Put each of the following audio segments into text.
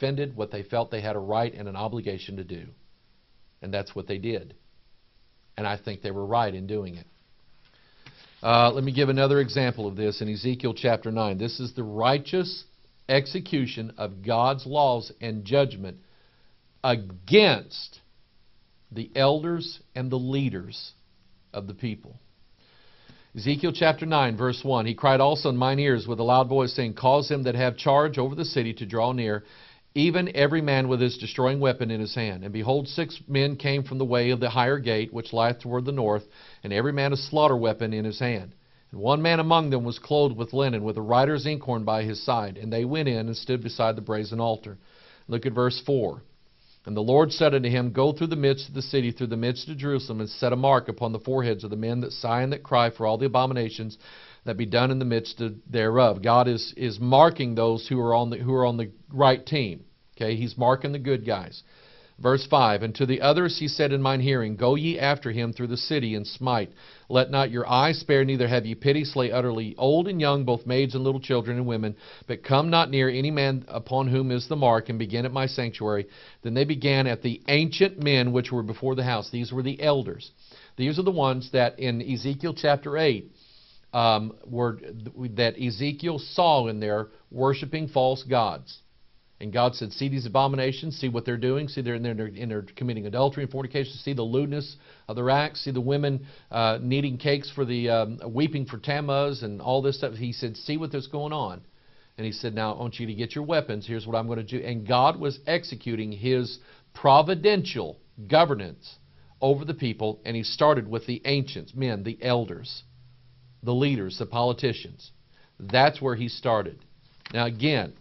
defended what they felt they had a right and an obligation to do. And that's what they did. And I think they were right in doing it. Let me give another example of this in Ezekiel chapter 9. This is the righteous execution of God's laws and judgment against the elders and the leaders of the people. Ezekiel chapter 9, verse 1. He cried also in mine ears with a loud voice, saying, Cause them that have charge over the city to draw near, even every man with his destroying weapon in his hand. And behold, 6 men came from the way of the higher gate, which lieth toward the north, and every man a slaughter weapon in his hand. And one man among them was clothed with linen, with a writer's inkhorn by his side. And they went in and stood beside the brazen altar. Look at verse 4. And the Lord said unto him, Go through the midst of the city, through the midst of Jerusalem, and set a mark upon the foreheads of the men that sigh and that cry for all the abominations that be done in the midst thereof. God is marking those who are on the right team. Okay, He's marking the good guys. Verse 5, And to the others he said in mine hearing, Go ye after him through the city, and smite. Let not your eye spare, neither have ye pity, slay utterly old and young, both maids and little children and women. But come not near any man upon whom is the mark, and begin at my sanctuary. Then they began at the ancient men which were before the house. These were the elders. These are the ones that in Ezekiel chapter 8, that Ezekiel saw in there worshiping false gods. And God said, see these abominations, see what they're doing, see they're committing adultery and fornication, see the lewdness of their acts, see the women kneading cakes for the, weeping for Tammuz and all this stuff. He said, see what there's going on. And he said, now I want you to get your weapons, here's what I'm going to do. And God was executing His providential governance over the people, and He started with the ancients, men, the elders, the leaders, the politicians. That's where He started. Now again,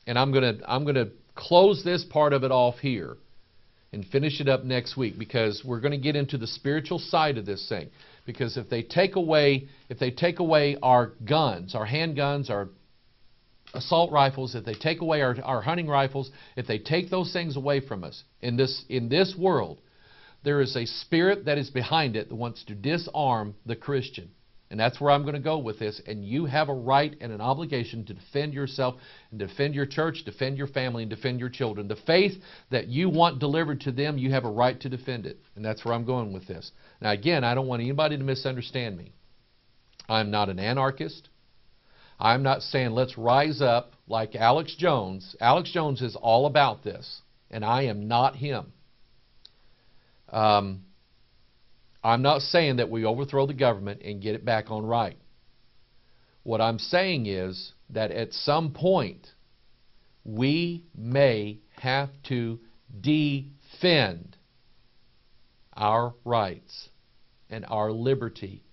and I'm going to close this part of it off here and finish it up next week, because we're going to get into the spiritual side of this thing. Because if they take away our guns, our handguns, our assault rifles, if they take away our hunting rifles, if they take those things away from us in this world, there is a spirit that is behind it that wants to disarm the Christian. And that's where I'm going to go with this. And you have a right and an obligation to defend yourself and defend your church, defend your family, and defend your children. The faith that you want delivered to them, you have a right to defend it. And that's where I'm going with this. Now again, I don't want anybody to misunderstand me. I'm not an anarchist. I'm not saying let's rise up like Alex Jones. Alex Jones is all about this, and I am not him. I'm not saying that we overthrow the government and get it back on right. What I'm saying is that at some point we may have to defend our rights and our liberty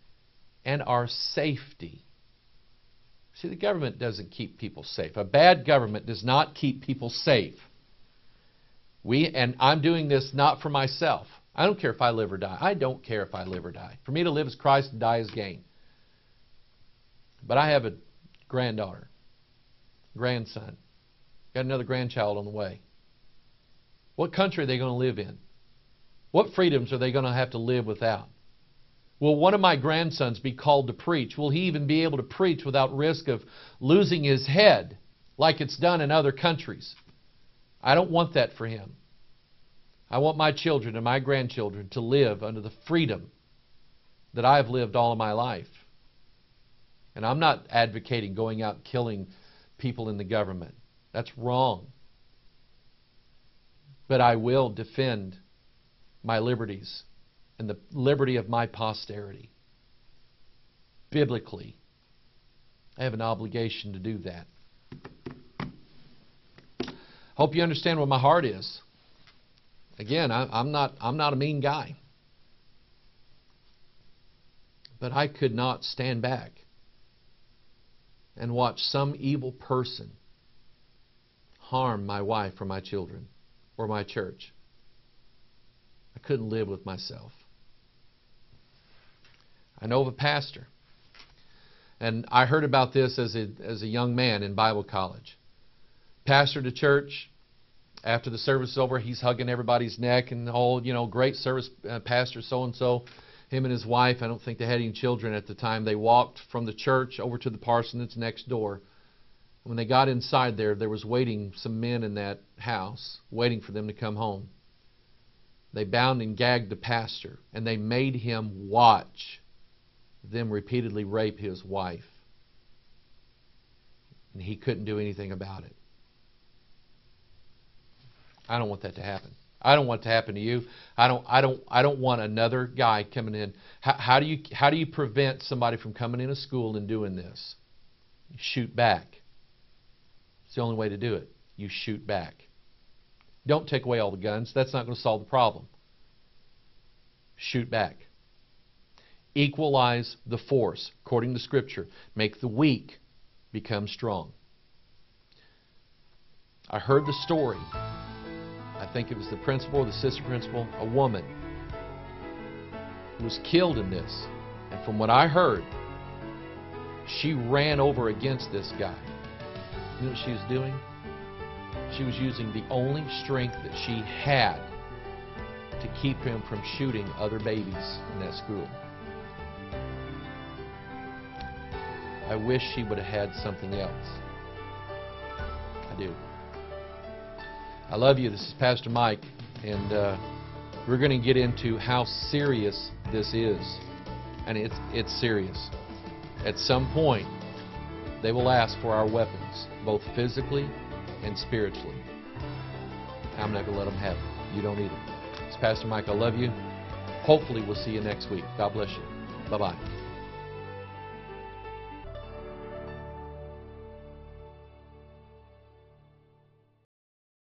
and our safety. See, the government doesn't keep people safe. A bad government does not keep people safe. And I'm doing this not for myself. I don't care if I live or die. I don't care if I live or die. For me to live is Christ and die is gain. But I have a granddaughter, grandson, got another grandchild on the way. What country are they going to live in? What freedoms are they going to have to live without? Will one of my grandsons be called to preach? Will he even be able to preach without risk of losing his head like it's done in other countries? I don't want that for him. I want my children and my grandchildren to live under the freedom that I've lived all of my life. And I'm not advocating going out and killing people in the government. That's wrong. But I will defend my liberties and the liberty of my posterity. Biblically, I have an obligation to do that. Hope you understand what my heart is. Again, I'm not a mean guy. But I could not stand back and watch some evil person harm my wife or my children or my church. I couldn't live with myself. I know of a pastor, and I heard about this as a young man in Bible college. Pastored a church. After the service is over, he's hugging everybody's neck and all, great service, pastor so-and-so. Him and his wife, I don't think they had any children at the time. They walked from the church over to the parsonage next door. When they got inside there was waiting some men in that house, waiting for them to come home. They bound and gagged the pastor, and they made him watch them repeatedly rape his wife. And he couldn't do anything about it. I don't want that to happen. I don't want it to happen to you. I don't want another guy coming in. How do you prevent somebody from coming into school and doing this? You shoot back. It's the only way to do it. You shoot back. Don't take away all the guns. That's not going to solve the problem. Shoot back. Equalize the force, according to Scripture. Make the weak become strong. I heard the story. I think it was the principal or the assistant principal, a woman who was killed in this. And from what I heard, she ran over against this guy. You know what she was doing? She was using the only strength that she had to keep him from shooting other babies in that school. I wish she would have had something else. I do. I love you. This is Pastor Mike, and we're going to get into how serious this is. And it's serious. At some point, they will ask for our weapons, both physically and spiritually. I'm not going to let them have it. You don't either. It's Pastor Mike. I love you. Hopefully we'll see you next week. God bless you. Bye-bye.